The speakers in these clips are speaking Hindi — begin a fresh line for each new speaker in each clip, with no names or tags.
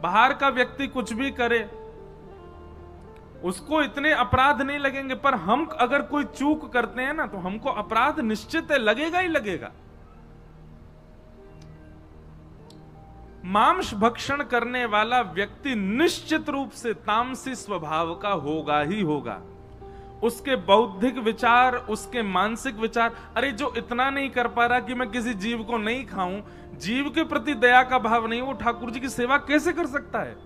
बाहर का व्यक्ति कुछ भी करे उसको इतने अपराध नहीं लगेंगे, पर हम अगर कोई चूक करते हैं ना तो हमको अपराध निश्चित है, लगेगा ही लगेगा। मांस भक्षण करने वाला व्यक्ति निश्चित रूप से तामसी स्वभाव का होगा ही होगा। उसके बौद्धिक विचार, उसके मानसिक विचार, अरे जो इतना नहीं कर पा रहा कि मैं किसी जीव को नहीं खाऊं, जीव के प्रति दया का भाव नहीं, वो ठाकुर जी की सेवा कैसे कर सकता है?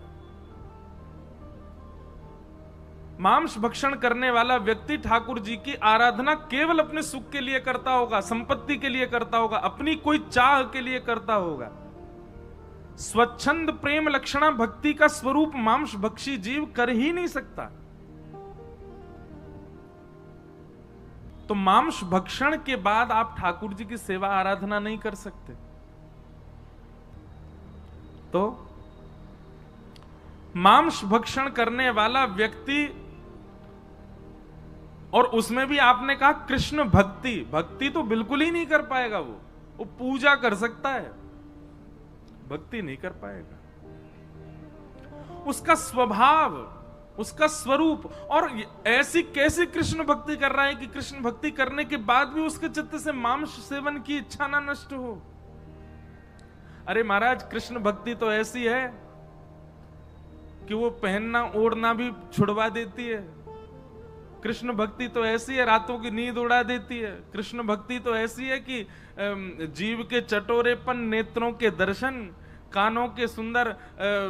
मांस भक्षण करने वाला व्यक्ति ठाकुर जी की आराधना केवल अपने सुख के लिए करता होगा, संपत्ति के लिए करता होगा, अपनी कोई चाह के लिए करता होगा। स्वच्छंद प्रेम लक्षणा भक्ति का स्वरूप मांस भक्षी जीव कर ही नहीं सकता। तो मांस भक्षण के बाद आप ठाकुर जी की सेवा आराधना नहीं कर सकते। तो मांस भक्षण करने वाला व्यक्ति, और उसमें भी आपने कहा कृष्ण भक्ति, भक्ति तो बिल्कुल ही नहीं कर पाएगा। वो पूजा कर सकता है, भक्ति नहीं कर पाएगा। उसका स्वभाव, उसका स्वरूप, और ऐसी कैसी कृष्ण भक्ति कर रहा है कि कृष्ण भक्ति करने के बाद भी उसके चित्त से मांस सेवन की इच्छा ना नष्ट हो। अरे महाराज, कृष्ण भक्ति तो ऐसी है कि वो पहनना ओढ़ना भी छुड़वा देती है। कृष्ण भक्ति तो ऐसी है, रातों की नींद उड़ा देती है। कृष्ण भक्ति तो ऐसी है कि जीव के चटोरेपन, नेत्रों के दर्शन, कानों के सुंदर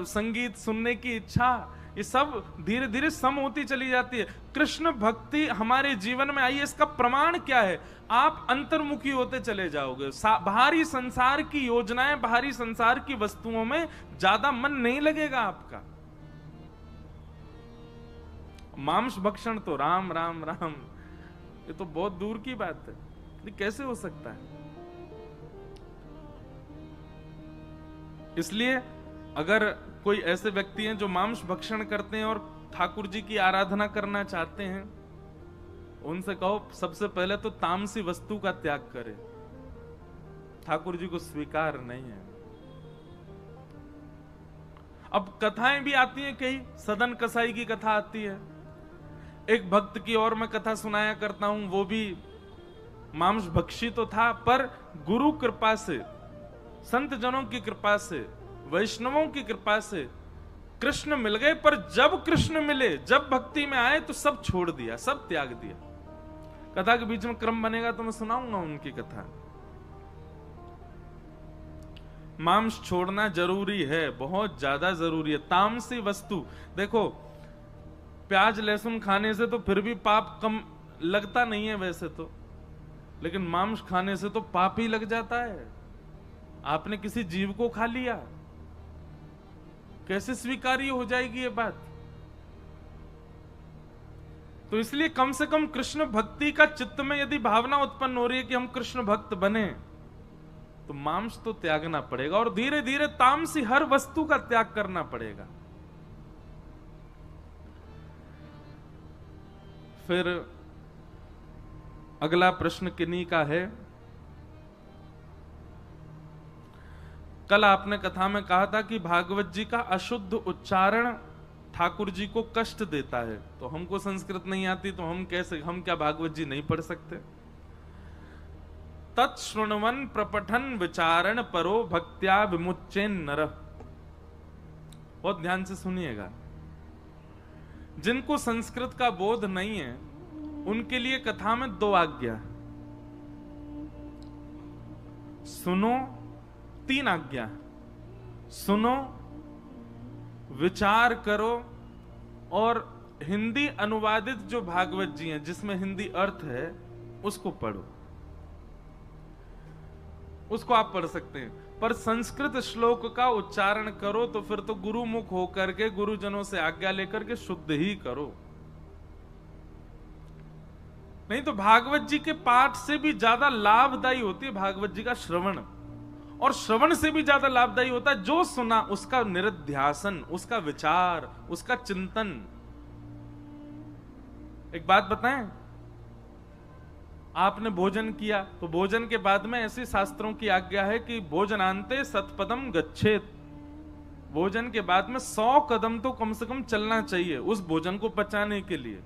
संगीत सुनने की इच्छा, ये सब धीरे धीरे सम होती चली जाती है। कृष्ण भक्ति हमारे जीवन में आई है, इसका प्रमाण क्या है? आप अंतर्मुखी होते चले जाओगे। बाहरी संसार की योजनाएं, बाहरी संसार की वस्तुओं में ज्यादा मन नहीं लगेगा आपका। मांस भक्षण तो राम राम राम, ये तो बहुत दूर की बात है। ये कैसे हो सकता है? इसलिए अगर कोई ऐसे व्यक्ति हैं जो मांस भक्षण करते हैं और ठाकुर जी की आराधना करना चाहते हैं, उनसे कहो सबसे पहले तो तामसी वस्तु का त्याग करें। ठाकुर जी को स्वीकार नहीं है। अब कथाएं भी आती हैं, कई सदन कसाई की कथा आती है। एक भक्त की और मैं कथा सुनाया करता हूं, वो भी मांस भक्षी तो था, पर गुरु कृपा से, संत जनों की कृपा से, वैष्णवों की कृपा से कृष्ण मिल गए। पर जब कृष्ण मिले, जब भक्ति में आए तो सब छोड़ दिया, सब त्याग दिया। कथा के बीच में क्रम बनेगा तो मैं सुनाऊंगा उनकी कथा। मांस छोड़ना जरूरी है, बहुत ज्यादा जरूरी है। तामसी वस्तु, देखो प्याज लहसुन खाने से तो फिर भी पाप कम लगता नहीं है वैसे तो, लेकिन मांस खाने से तो पाप ही लग जाता है। आपने किसी जीव को खा लिया, कैसे स्वीकार्य हो जाएगी ये बात? तो इसलिए कम से कम कृष्ण भक्ति का चित्त में यदि भावना उत्पन्न हो रही है कि हम कृष्ण भक्त बने, तो मांस तो त्यागना पड़ेगा और धीरे धीरे तामसी हर वस्तु का त्याग करना पड़ेगा। फिर अगला प्रश्न किन्हीं का है। कल आपने कथा में कहा था कि भागवत जी का अशुद्ध उच्चारण ठाकुर जी को कष्ट देता है। तो हमको संस्कृत नहीं आती तो हम क्या भागवत जी नहीं पढ़ सकते? तत्श्रुण्वन प्रपठन विचारण परो भक्त्या विमुच्चेन नर। बहुत ध्यान से सुनिएगा। जिनको संस्कृत का बोध नहीं है उनके लिए कथा में दो आज्ञा, सुनो, तीन आज्ञा, सुनो, विचार करो, और हिंदी अनुवादित जो भागवत जी हैं जिसमें हिंदी अर्थ है उसको पढ़ो। उसको आप पढ़ सकते हैं, पर संस्कृत श्लोक का उच्चारण करो तो फिर तो गुरुमुख होकर के, गुरुजनों से आज्ञा लेकर के शुद्ध ही करो। नहीं तो भागवत जी के पाठ से भी ज्यादा लाभदायी होती है भागवत जी का श्रवण, और श्रवण से भी ज्यादा लाभदायी होता है जो सुना उसका निरध्यासन, उसका विचार, उसका चिंतन। एक बात बताएं, आपने भोजन किया तो भोजन के बाद में ऐसी शास्त्रों की आज्ञा है कि भोजनांते सतपदम गच्छेत। भोजन के बाद में 100 कदम तो कम से कम चलना चाहिए उस भोजन को पचाने के लिए।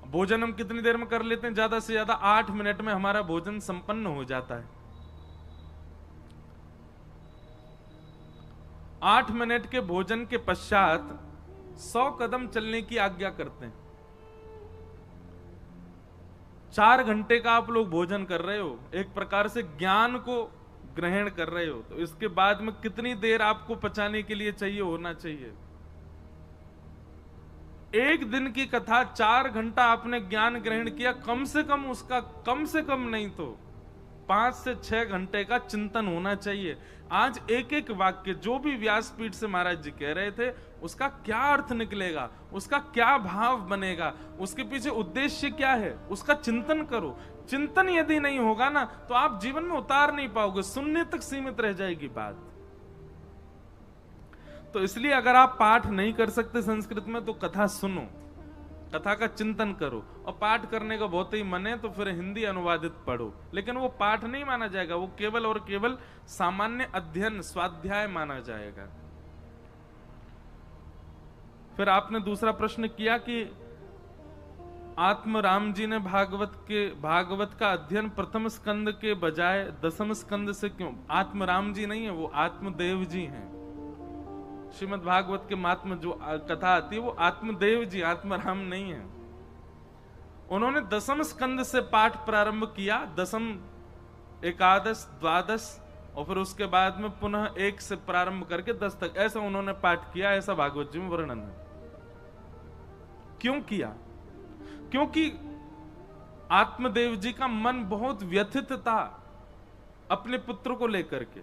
भोजन हम कितनी देर में कर लेते हैं? ज्यादा से ज्यादा 8 मिनट में हमारा भोजन संपन्न हो जाता है। 8 मिनट के भोजन के पश्चात 100 कदम चलने की आज्ञा करते हैं। 4 घंटे का आप लोग भोजन कर रहे हो, एक प्रकार से ज्ञान को ग्रहण कर रहे हो, तो इसके बाद में कितनी देर आपको पचाने के लिए चाहिए होना चाहिए? एक दिन की कथा 4 घंटा आपने ज्ञान ग्रहण किया, कम से कम उसका कम से कम नहीं तो 5 से 6 घंटे का चिंतन होना चाहिए। आज एक एक वाक्य जो भी व्यासपीठ से महाराज जी कह रहे थे उसका क्या अर्थ निकलेगा, उसका क्या भाव बनेगा, उसके पीछे उद्देश्य क्या है, उसका चिंतन करो। चिंतन यदि नहीं होगा ना तो आप जीवन में उतार नहीं पाओगे, सुनने तक सीमित रह जाएगी बात। तो इसलिए अगर आप पाठ नहीं कर सकते संस्कृत में तो कथा सुनो, कथा का चिंतन करो, और पाठ करने का बहुत ही मन है तो फिर हिंदी अनुवादित पढ़ो, लेकिन वो पाठ नहीं माना जाएगा, वो केवल और केवल सामान्य अध्ययन स्वाध्याय माना जाएगा। फिर आपने दूसरा प्रश्न किया कि आत्म राम जी ने भागवत का अध्ययन प्रथम स्कंद के बजाय दसम स्कंद से क्यों? आत्म राम जी नहीं है, वो आत्मदेव जी हैं। श्रीमद् भागवत के महात्म जो कथा आती है वो आत्मदेव जी, आत्मराम नहीं है। उन्होंने दसम स्कंद से पाठ प्रारंभ किया, दसम, एकादश, द्वादश, और फिर उसके बाद में पुनः 1 से प्रारंभ करके 10 तक, ऐसा उन्होंने पाठ किया, ऐसा भागवत जी में वर्णन है। क्यों किया? क्योंकि आत्मदेव जी का मन बहुत व्यथित था अपने पुत्र को लेकर के,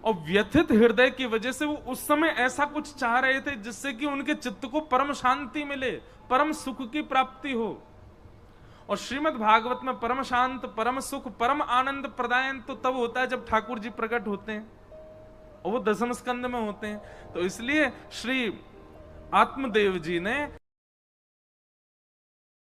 और व्यथित हृदय की वजह से वो उस समय ऐसा कुछ चाह रहे थे जिससे कि उनके चित्त को परम शांति मिले, परम सुख की प्राप्ति हो। और श्रीमद् भागवत में परम शांत, परम सुख, परम आनंद प्रदायन तो तब होता है जब ठाकुर जी प्रकट होते हैं, और वो दसम स्कंद में होते हैं। तो इसलिए श्री आत्मदेव जी ने